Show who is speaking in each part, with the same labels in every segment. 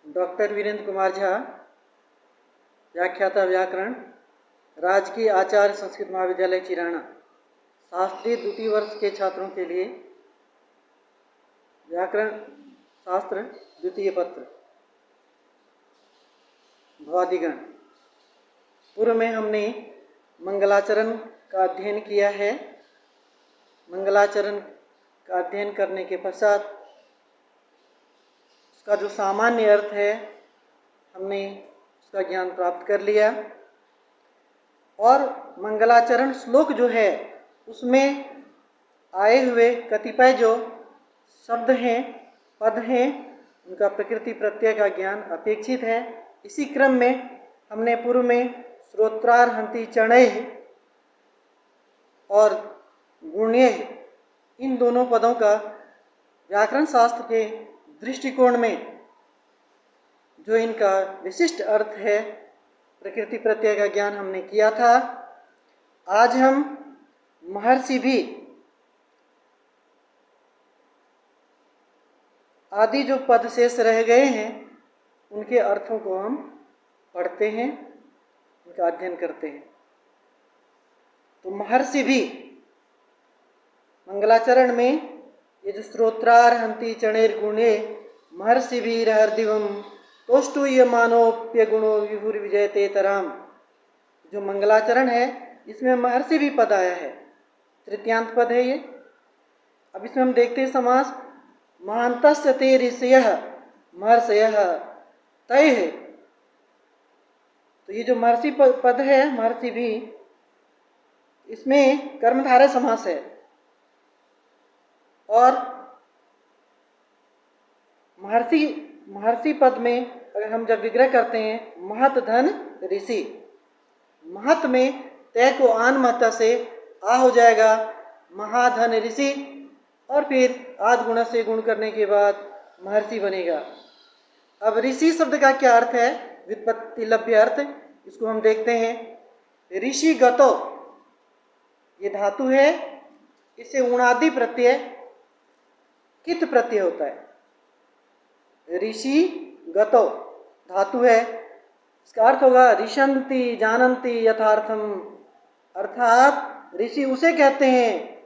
Speaker 1: Doctor Virendra Kumar Jha, व्याख्याता व्याकरण, राजकीय आचार्य संस्कृत महाविद्यालय चिराना, शास्त्रीय द्वितीय वर्ष के छात्रों के लिए व्याकरण शास्त्र द्वितीय पत्र भवादिगण। पूर्व में हमने मंगलाचरण का अध्ययन किया है। मंगलाचरण का अध्ययन करने के पश्चात उसका जो सामान्य अर्थ है हमने उसका ज्ञान प्राप्त कर लिया, और मंगलाचरण श्लोक जो है उसमें आए हुए कतिपय जो शब्द हैं, पद हैं, उनका प्रकृति प्रत्यय का ज्ञान अपेक्षित है। इसी क्रम में हमने पूर्व में श्रोत्रार्हन्ति चणैः और गुण्यैः इन दोनों पदों का व्याकरण शास्त्र के दृष्टिकोण में जो इनका विशिष्ट अर्थ है, प्रकृति प्रत्यय का ज्ञान हमने किया था। आज हम महर्षि भी आदि जो पद शेष रह गए हैं उनके अर्थों को हम पढ़ते हैं, उनका अध्ययन करते हैं। तो महर्षि भी मंगलाचरण में ये जो श्रोत्रार्हन्ति चणैर्गुणे महर्षि भी रहर्दिवम तोष्टूयमानोप्य गुणो विभुर्विजयते तराम, जो मंगलाचरण है इसमें महर्षि भी पद आया है, तृतीयांत पद है ये। अब इसमें हम देखते हैं समास महान्तस्य ते ऋषयः महर्षयः तैः। तो ये जो महर्षि पद है, महर्षि भी, इसमें कर्मधारय समास है। और महर्षि पद में अगर हम जब विग्रह करते हैं महत धन ऋषि, महत में तय को आन महता से आ हो जाएगा महाधन ऋषि, और फिर आद गुण से गुण करने के बाद महर्षि बनेगा। अब ऋषि शब्द का क्या अर्थ है, व्युत्पत्ति लभ्य अर्थ, इसको हम देखते हैं। ऋषि गतो ये धातु है, इससे उणादि प्रत्यय कित प्रत्यय होता है। ऋषि गतो धातु है, इसका अर्थ होगा ऋषन्ति जानन्ति यथार्थम, अर्थात ऋषि उसे कहते हैं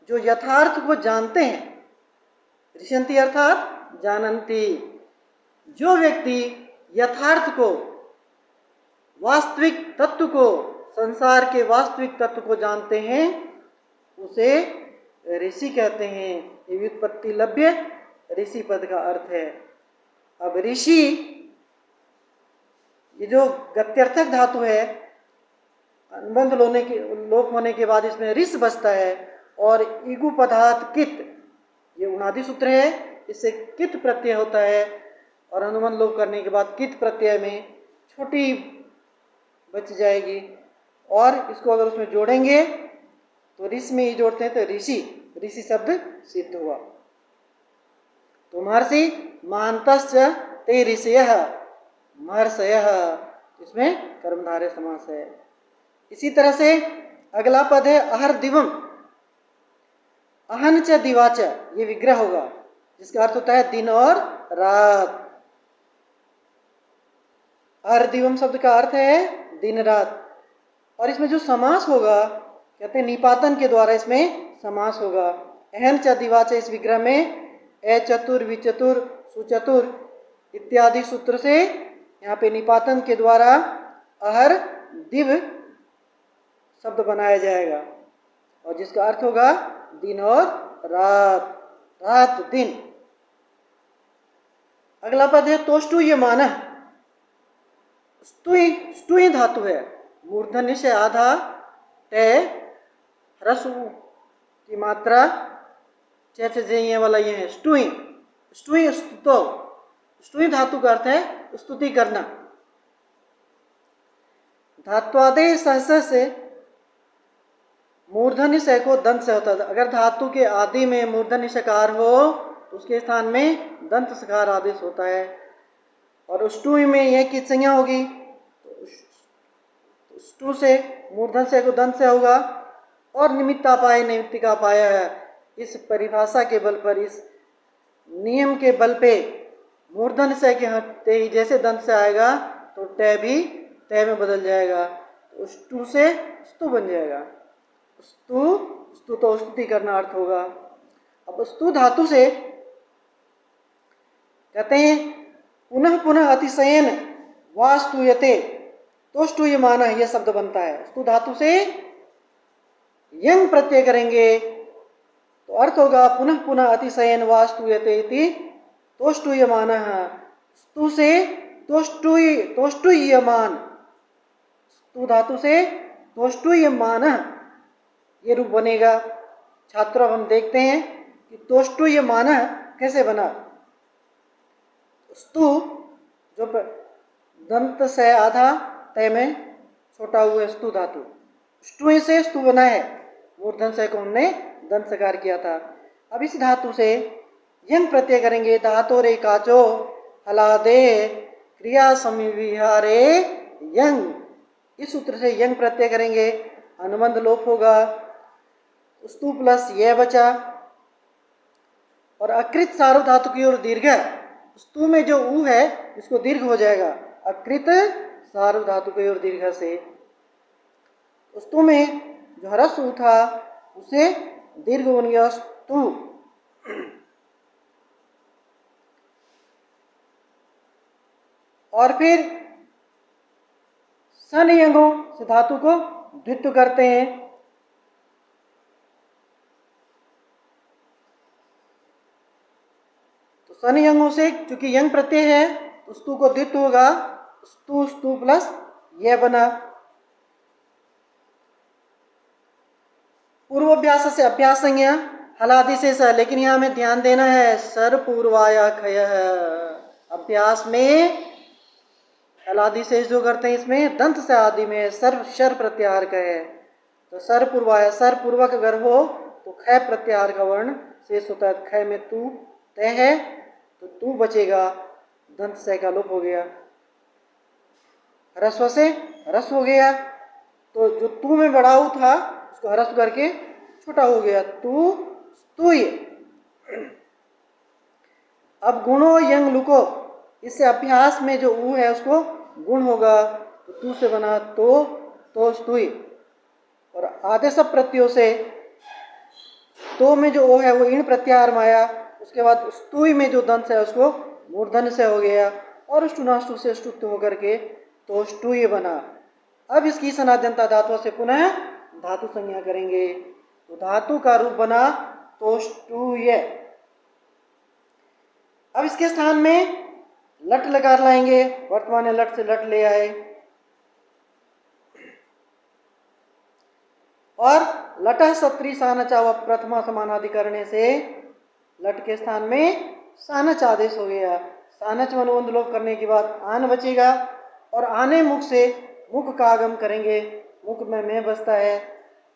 Speaker 1: जो यथार्थ को जानते हैं। ऋषन्ति अर्थात जानन्ति, जो व्यक्ति यथार्थ को, वास्तविक तत्व को, संसार के वास्तविक तत्व को जानते हैं उसे ऋषि कहते हैं। ये व्युत्पत्ति लभ्य ऋषि पद का अर्थ है। अब ऋषि ये जो गत्यर्थक धातु है, अनुबंध लोप होने के बाद इसमें ऋष बचता है, और इगु पदार्थ कित ये उनादि सूत्र है, इससे कित प्रत्यय होता है, और अनुबंध लोप करने के बाद कित प्रत्यय में छोटी बच जाएगी, और इसको अगर उसमें जोड़ेंगे तो ऋष में ही जोड़ते हैं तो ऋषि शब्द सिद्ध हुआ। तो महर्षि महान्तश्च ते ऋषयः महर्षयः, इसमें कर्मधारय समास है। इसी तरह से अगला पद है अहर्दिवम, अहन च दिवाच, ये विग्रह होगा जिसका अर्थ होता है दिन और रात। अहर्दिवम शब्द का अर्थ है दिन रात, और इसमें जो समास होगा कहते हैं निपातन के द्वारा इसमें समास होगा। अहन च दिवाच इस विग्रह में अचतुर विचतुर सुचतुर इत्यादि सूत्र से यहाँ पे निपातन के द्वारा अहर दिव शब्द बनाया जाएगा, और जिसका अर्थ होगा दिन और रात, रात दिन। अगला पद है तोष्टूयमान, स्तुई धातु है, मूर्धन्य से आधा टे ह्रस्व की मात्रा चेचे वाला ये है स्तुई। स्तुई धातु का अर्थ है स्तुति करना। धात्वादे सहस से मूर्धन्य से को दंत से होता है। अगर धातु के आदि में मूर्धन्य सकार हो तो उसके स्थान में दंत सकार आदेश होता है, और स्तुई में यह किस संज्ञा होगी, स्तु से मूर्धन से को दंत से होगा, और निमित्तापाय निमित्तिकापाय है। इस परिभाषा के बल पर, इस नियम के बल पे मूर्धन से के हटते ही जैसे दंत से आएगा तो टे भी ते में बदल जाएगा, तो स्तु से स्तु बन जाएगा। स्तु, स्तु तो स्तुति करना अर्थ होगा। अब स्तु धातु से कहते हैं पुनः पुनः अतिशयन वा स्तूयते, तो स्तूयमान यह शब्द बनता है। स्तु धातु से यंग प्रत्यय करेंगे तो अर्थ होगा पुनः पुनः अतिशयन वा स्तूयते इति तो स्तूयमान। स्तु से तोष्टुयमान, स्तु धातु से तोष्टुयमान ये रूप बनेगा। छात्रों अब हम देखते हैं कि तोष्टुयमान कैसे बना। स्तु जो दंत से आधा तय में छोटा हुआ स्तु धातु, स्तु से स्तु बना है, मूर्धन से को हमने दंत सकार किया था। अब इस धातु से यंग प्रत्यय करेंगे। धातो रे काचो हलादे क्रिया समिविहारे यंग, इस सूत्र से यंग प्रत्यय करेंगे, अनुबंध लोप होगा, स्तु प्लस यह बचा। और अकृत सार्व धातु की ओर दीर्घ, स्तु में जो ऊ है इसको दीर्घ हो जाएगा अकृत सार्व धातु की ओर दीर्घ से। स्तु में जो ह्रस्व ऊ था उसे दीर्घ बन गया स्तु। और फिर सन यंगों से धातु को द्वित्व करते हैं। तो सन यंगों से चूंकि यंग प्रत्यय है तो स्तु को द्वित्व होगा, स्तु स्तु प्लस यह बना। पूर्वाभ्यास से अभ्यास संज्ञा हलादि से, लेकिन यहाँ हमें ध्यान देना है सर पूर्वाया खय। अभ्यास में हलादि से जो करते हैं इसमें दंत से आदि में सर शर प्रत्याहार का है। तो सर पूर्वाया, सर पूर्वक अगर हो तो खय प्रत्याहार का वर्ण शेष होता है। खय में तू तय है तो तू बचेगा, दंत से का लोप हो गया। ह्रस्व से ह्रस्व हो गया तो जो तू में बड़ा ऊ था उसको ह्रस्व करके छोटा हो गया, तू स्तुय। अब गुणो यंग लुको, इससे अभ्यास में जो ऊ है उसको गुण होगा, तो तू से बना तो स्तुय। और आधे सब प्रत्ययों से तो में जो ओ है वो इन प्रत्याहार में आया, उसके बाद स्तुय में जो दंत है उसको मूर्धन से हो गया और ष्टुनाष्टु से ष्टुत्व होकर के तो ष्टुय बना। अब इसकी सनाद्यंता धातुओं से पुनः धातु संज्ञा करेंगे तो धातु का रूप बना तो ष्टुय। अब इसके स्थान में लट लकार लाएंगे, वर्तमान में लट से लट ले आए और लट सत्री सानचा व प्रथमा समानाधिकरण से लट के स्थान में सानच आदेश हो गया। सानच में अनुबंध लोप करने के बाद आन बचेगा और आने मुख से मुख का आगम करेंगे, मुख में मैं बसता है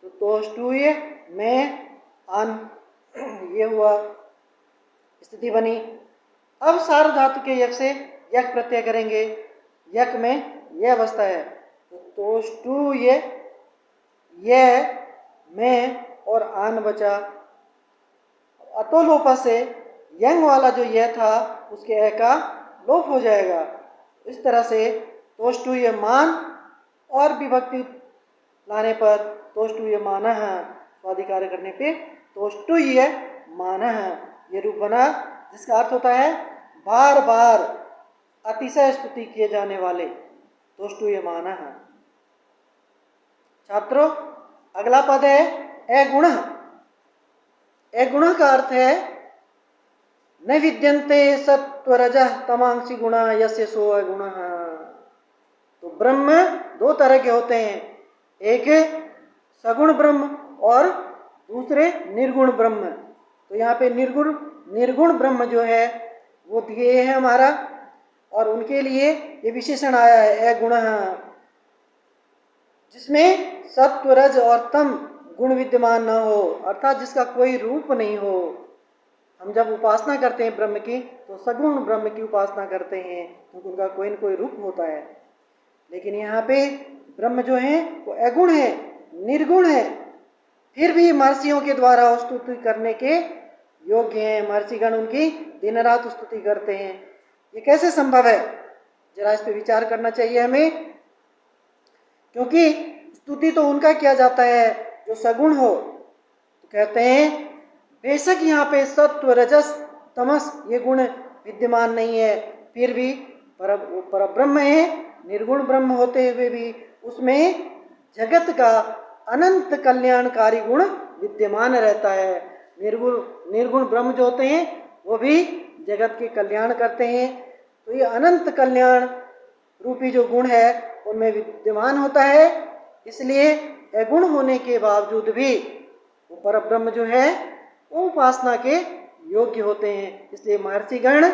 Speaker 1: तो तोष्टुय में आन, ये हुआ स्थिति बनी। अब सार्व धातु के यक से यक प्रत्यय करेंगे, यक में यह बसता है तो तोष्टुय यह में और आन बचा। अतोलोप से यंग वाला जो यह था उसके ए का लोप हो जाएगा। इस तरह से तोष्टुय मान और विभक्ति लाने पर तोष्टुय मान, स्वाधिकार करने पे तोष्टुय मान ये रूप बना, जिसका अर्थ होता है बार बार अतिशय स्तुति किए जाने वाले, तोष्टुय मान। छात्रों अगला पद है अगुण। अगुण का अर्थ है न विद्यन्ते सत्वरजः तमांसी गुणा यस्य सो अगुण। तो ब्रह्म दो तरह के होते हैं, एक सगुण ब्रह्म और दूसरे निर्गुण ब्रह्म। तो यहाँ पे निर्गुण ब्रह्म जो है वो दिए है हमारा, और उनके लिए ये विशेषण आया है अगुण, जिसमें सत्व रज और तम गुण विद्यमान न हो, अर्थात जिसका कोई रूप नहीं हो। हम जब उपासना करते हैं ब्रह्म की तो सगुण ब्रह्म की उपासना करते हैं क्योंकि उनका कोई न कोई रूप होता है। लेकिन यहाँ पे ब्रह्म जो है वो अगुण है, निर्गुण है, फिर भी महर्षियों के द्वारा स्तुति करने के योग्य हैं। महर्षिगण उनकी दिन रात स्तुति करते हैं। ये कैसे संभव है? जरा इस पे विचार करना चाहिए हमें, क्योंकि स्तुति तो उनका किया जाता है जो सगुण हो। तो कहते हैं बेशक यहाँ पे सत्व रजस तमस ये गुण विद्यमान नहीं है, फिर भी पर ब्रह्म है, निर्गुण ब्रह्म होते हुए भी उसमें जगत का अनंत कल्याणकारी गुण विद्यमान रहता है। निर्गुण ब्रह्म जो होते हैं वो भी जगत के कल्याण करते हैं। तो ये अनंत कल्याण रूपी जो गुण है उनमें विद्यमान होता है, इसलिए अगुण होने के बावजूद भी वो परब्रह्म जो है वो उपासना के योग्य होते हैं। इसलिए महर्षिगण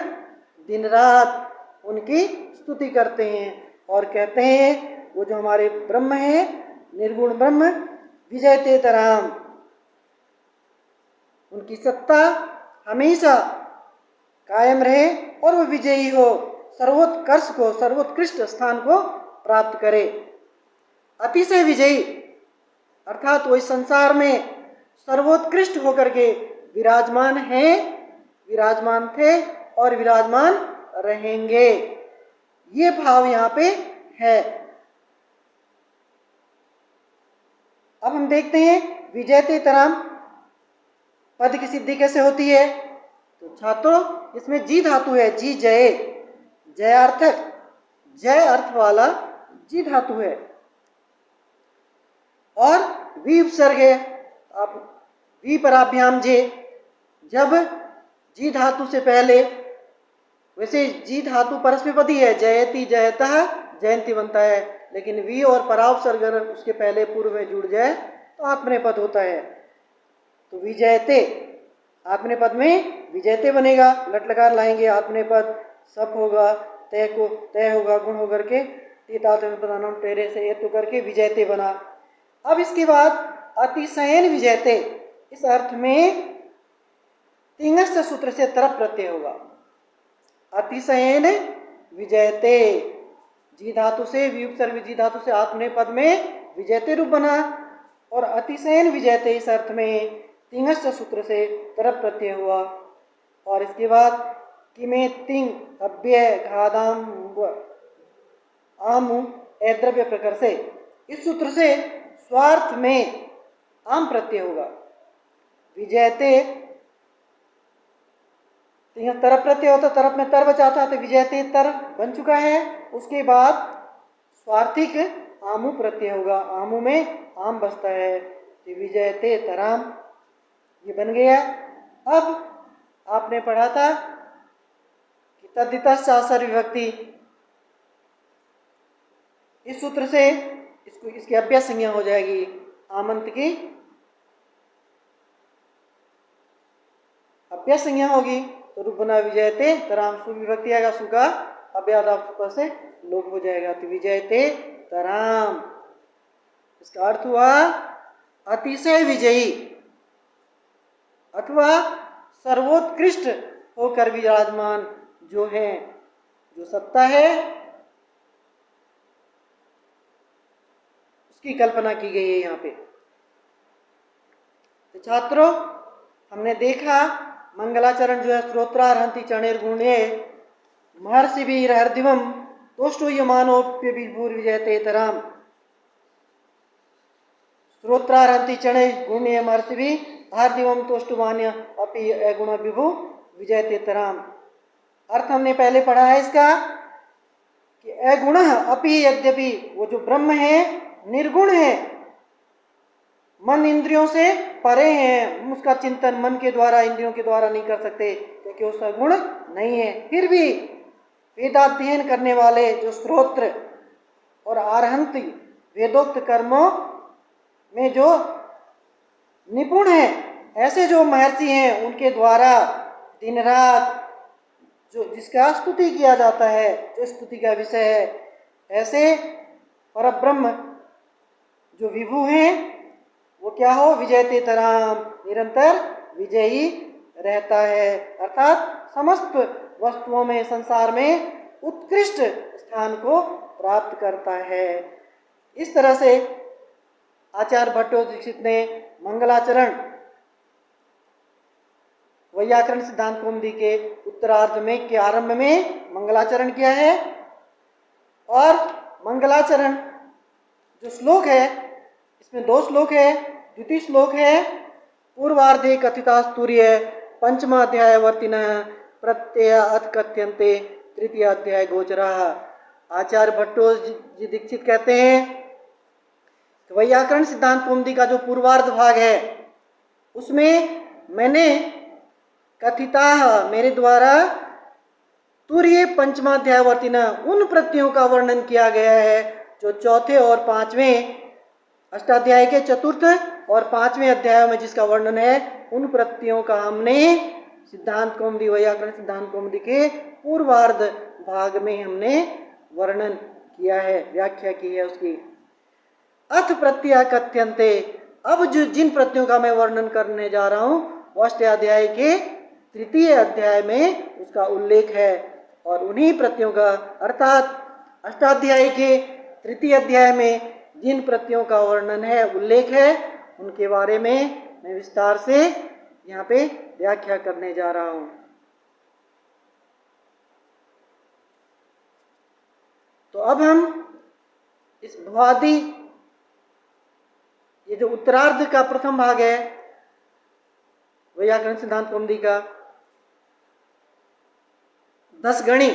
Speaker 1: दिन रात उनकी स्तुति करते हैं और कहते हैं वो जो हमारे ब्रह्म है, निर्गुण ब्रह्म, विजयतेतराम, उनकी सत्ता हमेशा कायम रहे और वो विजयी हो, सर्वोत्कर्ष को, सर्वोत्कृष्ट स्थान को प्राप्त करे। अतिशय विजयी अर्थात वो इस संसार में सर्वोत्कृष्ट होकर के विराजमान हैं, विराजमान थे और विराजमान रहेंगे, ये भाव यहाँ पे है। अब हम देखते हैं विजयतेतराम पद की सिद्धि कैसे होती है। तो छात्रों इसमें जी धातु है, जी जय, जयार्थक, जय अर्थ वाला जी धातु है और वी उपसर्ग है। आप वी पराभ्याम जे, जब जी धातु से पहले, वैसे जी धातु परस्मैपदी है, जयति जयतः जयंती बनता है, लेकिन वी और पराउपसर्ग उसके पहले पूर्व में जुड़ जाए तो आत्मनेपद होता है। तो विजयते आत्मनेपद में विजयते बनेगा, लट लकार लाएंगे, आत्मनेपद सप होगा, तय को तय होगा, गुण होकर के तीतात्म टेरे से एत करके विजयते बना। अब इसके बाद अतिशयन विजयते, इस अर्थ में तिंगस्थ सूत्र से तरफ प्रत्यय होगा। अतिशयन विजयते, जी धातु से विउपसर्ग जी धातु से आत्मनेपद में विजयते रूप बना और अतिशयन विजयते इस अर्थ में तिंगस्थ सूत्र से तरफ प्रत्यय हुआ। और इसके बाद किमे तिंग अव्यय घादाम आम अद्रव्य प्रकर से, इस सूत्र से स्वार्थ में आम प्रत्यय होगा। विजयते तरफ प्रत्यय होता, तरफ में तर बचा था तो विजयते तर बन चुका है। उसके बाद स्वार्थिक आमु प्रत्यय होगा, आमु में आम बसता है तो विजयते तराम ये बन गया। अब आपने पढ़ा था कि तद्धितश्चासर विभक्ति, इस सूत्र से इसकी अभ्यास संज्ञा हो जाएगी, आमंत की अभ्यास संज्ञा होगी तो रूप बना विजयते तराम, सुविभक्ति आएगा, सु का अव्यादाप से लोप हो जाएगा तो विजयते तराम। इसका अर्थ हुआ अतिशय विजयी अथवा सर्वोत्कृष्ट होकर विराजमान जो है, जो सत्ता है उसकी कल्पना की गई है यहाँ पे। तो छात्रों हमने देखा मंगलाचरण जो है स्त्रोत्रारहंति चरणेर गुणे महर्षि भी हरदिवम तोष्टुयमानोप्य विभूर विजयतेतराम, स्त्रोत्रारहंति चणे गुण्य महर्षि भी हरदिवम तोष्टुमान्य अपि अगुण विभु विजयतेतराम। अर्थ हमने पहले पढ़ा है इसका कि अगुण अपि, यद्यपि वो जो ब्रह्म है निर्गुण है, मन इंद्रियों से परे हैं, उसका चिंतन मन के द्वारा इंद्रियों के द्वारा नहीं कर सकते क्योंकि उसका गुण नहीं है। फिर भी वेदाध्ययन करने वाले जो स्त्रोत्र और आरहंति वेदोक्त कर्मों में जो निपुण है, ऐसे जो महर्षि हैं उनके द्वारा दिन रात जो जिसका स्तुति किया जाता है, जो स्तुति का विषय है, ऐसे परब्रह्म जो विभु हैं वो क्या हो, विजयतेतराम, निरंतर विजयी रहता है, अर्थात समस्त वस्तुओं में संसार में उत्कृष्ट स्थान को प्राप्त करता है। इस तरह से आचार्य भट्टो दीक्षित ने मंगलाचरण वैयाकरण सिद्धांत कौमुदी के उत्तरार्ध में के आरंभ में मंगलाचरण किया है। और मंगलाचरण जो श्लोक है, इसमें 2 श्लोक है। द्वितीय श्लोक है पूर्वार्धे कथितास्तूर्य पंचमाध्यायवर्तिनः प्रत्यय अथ कथ्यन्ते तृतीय अध्याय गोचरः। आचार्य भट्टो जी दीक्षित कहते हैं कि वैयाकरण सिद्धांत कौमुदी का जो पूर्वार्ध भाग है उसमें मैंने कथिता मेरे द्वारा तुर्य पंचमाध्यायवर्तिना उन प्रत्ययों का वर्णन किया गया है जो चौथे और पांचवें अष्टाध्याय के चतुर्थ और पांचवें अध्याय में जिसका वर्णन है, उन प्रत्ययों का हमने सिद्धांत कौमुदी वैयाकरण सिद्धांत कौमुदी के पूर्वार्ध भाग में हमने वर्णन किया है, व्याख्या की है उसकी। अथ प्रत्यय कथ्यन्ते, अब जो जिन प्रत्ययों का मैं वर्णन करने जा रहा हूँ अष्टाध्याय के तृतीय अध्याय में उसका उल्लेख है। और उन्हीं प्रत्ययों का अर्थात अष्टाध्याय के तृतीय अध्याय में जिन प्रत्ययों का वर्णन है, उल्लेख है, उनके बारे में मैं विस्तार से यहाँ पे व्याख्या करने जा रहा हूँ। तो अब हम इस भवादि, ये जो उत्तरार्ध का प्रथम भाग है वैयाकरण सिद्धांत कौमुदी का 10 गणी,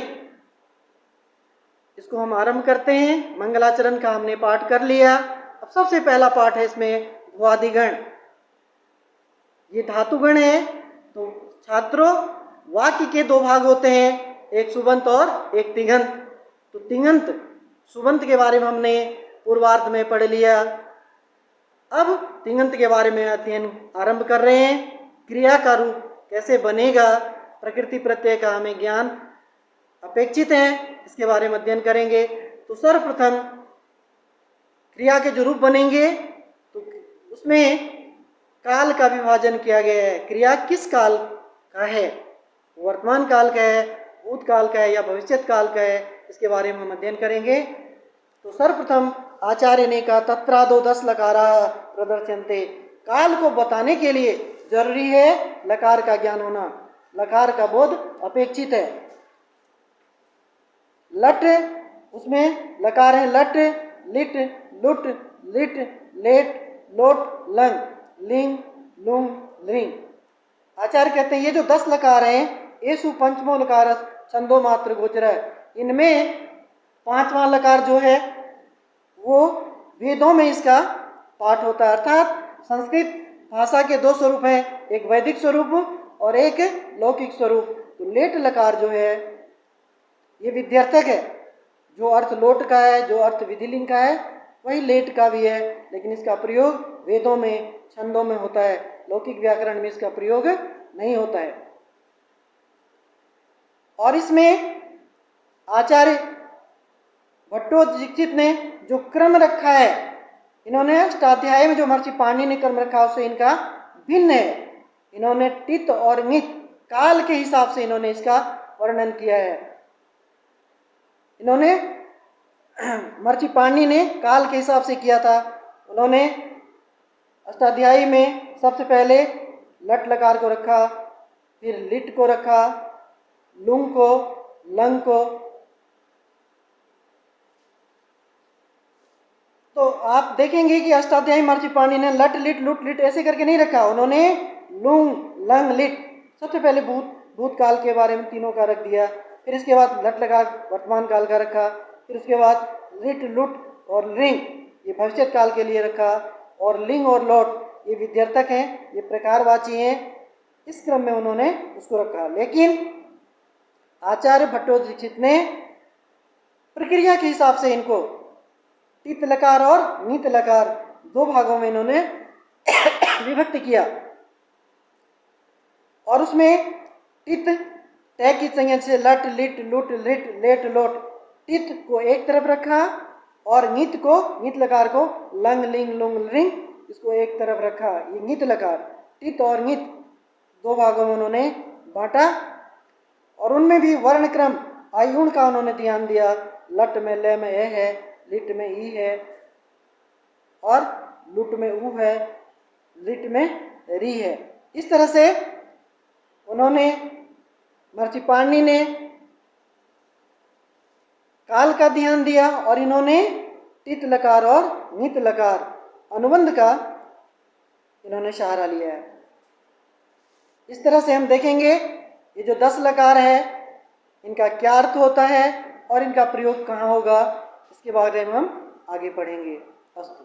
Speaker 1: इसको हम आरंभ करते हैं। मंगलाचरण का हमने पाठ कर लिया। अब सबसे पहला पाठ है इसमें भवादिगण। ये धातुगण है। तो छात्रों, वाक्य के 2 भाग होते हैं, एक सुबंत और एक तिङंत। तो तिङंत सुबंत के बारे में हमने पूर्वार्ध में पढ़ लिया। अब तिङंत के बारे में अध्ययन आरंभ कर रहे हैं। क्रिया का रूप कैसे बनेगा, प्रकृति प्रत्यय का हमें ज्ञान अपेक्षित है, इसके बारे में अध्ययन करेंगे। तो सर्वप्रथम क्रिया के जो रूप बनेंगे तो उसमें काल का विभाजन किया गया है। क्रिया किस काल का है, वर्तमान काल का है, भूतकाल का है या भविष्यत काल का है, इसके बारे में हम अध्ययन करेंगे। तो सर्वप्रथम आचार्य ने कहा तत्रादो 10 लकारा प्रदर्शनते, काल को बताने के लिए जरूरी है लकार का ज्ञान होना, लकार का बोध अपेक्षित है। लट, उसमें लकार है लट, लिट, लुट, लिट, लेट, लोट, लंग, लिंग, लुंग, लिंग। आचार्य कहते हैं ये जो 10 लकार हैं, येषु पंचमो लकार छंदो मात्र गोचर है। इनमें 5वां लकार जो है वो वेदों में इसका पाठ होता है। अर्थात संस्कृत भाषा के 2 स्वरूप हैं, एक वैदिक स्वरूप और एक लौकिक स्वरूप। तो लेट लकार जो है ये विध्यर्थक है। जो अर्थ लोट का है, जो अर्थ विधिलिंग का है, वही लेट का भी है, लेकिन इसका प्रयोग वेदों में छंदों में होता है, लौकिक व्याकरण में इसका प्रयोग नहीं होता है। और इसमें आचार्य भट्टो दीक्षित ने जो क्रम रखा है, इन्होंने अष्टाध्याय में जो महर्षि पाणिनि ने क्रम रखा उससे इनका भिन्न है। इन्होंने टित और मित काल के हिसाब से इन्होंने इसका वर्णन किया है। इन्होंने महर्षि पाणिनि ने काल के हिसाब से किया था। उन्होंने अष्टाध्यायी में सबसे पहले लट लकार को रखा, फिर लिट को रखा, लुंग को, लंग को। तो आप देखेंगे कि अष्टाध्यायी महर्षि पाणिनि ने लट लिट लुट लिट ऐसे करके नहीं रखा। उन्होंने लुंग लंग लिट सबसे पहले भूतकाल के बारे में तीनों का रख दिया, फिर इसके बाद लट लकार वर्तमान काल का रखा, फिर उसके बाद लिट लुट और लिंग ये भविष्यत काल के लिए रखा, और लिंग और लोट ये विध्यर्थक हैं, ये प्रकारवाची हैं। इस क्रम में उन्होंने उसको रखा। लेकिन आचार्य भट्टो दीक्षित ने प्रक्रिया के हिसाब से इनको टित लकार और नीत लकार 2 भागों में इन्होंने विभक्त किया। और उसमें टित तय की संज्ञा से लट लिट लुट लिट लेट लोट, टित को एक तरफ रखा और नीत को, नीत लकार को लंग लिंग लुंग लिंग इसको एक तरफ रखा। ये नीत लकार टित और नीत 2 भागों में उन्होंने बांटा। और उनमें भी वर्ण क्रम आयुण का उन्होंने ध्यान दिया। लट में ल में ए है, लिट में ई है, और लुट में ऊ है, लिट में री है। इस तरह से उन्होंने महर्षि पाणिनि ने काल का ध्यान दिया और इन्होंने टित लकार और नित लकार अनुबंध का इन्होंने सहारा लिया है। इस तरह से हम देखेंगे ये जो 10 लकार है इनका क्या अर्थ होता है और इनका प्रयोग कहाँ होगा, इसके बारे में हम आगे पढ़ेंगे। अस्तु।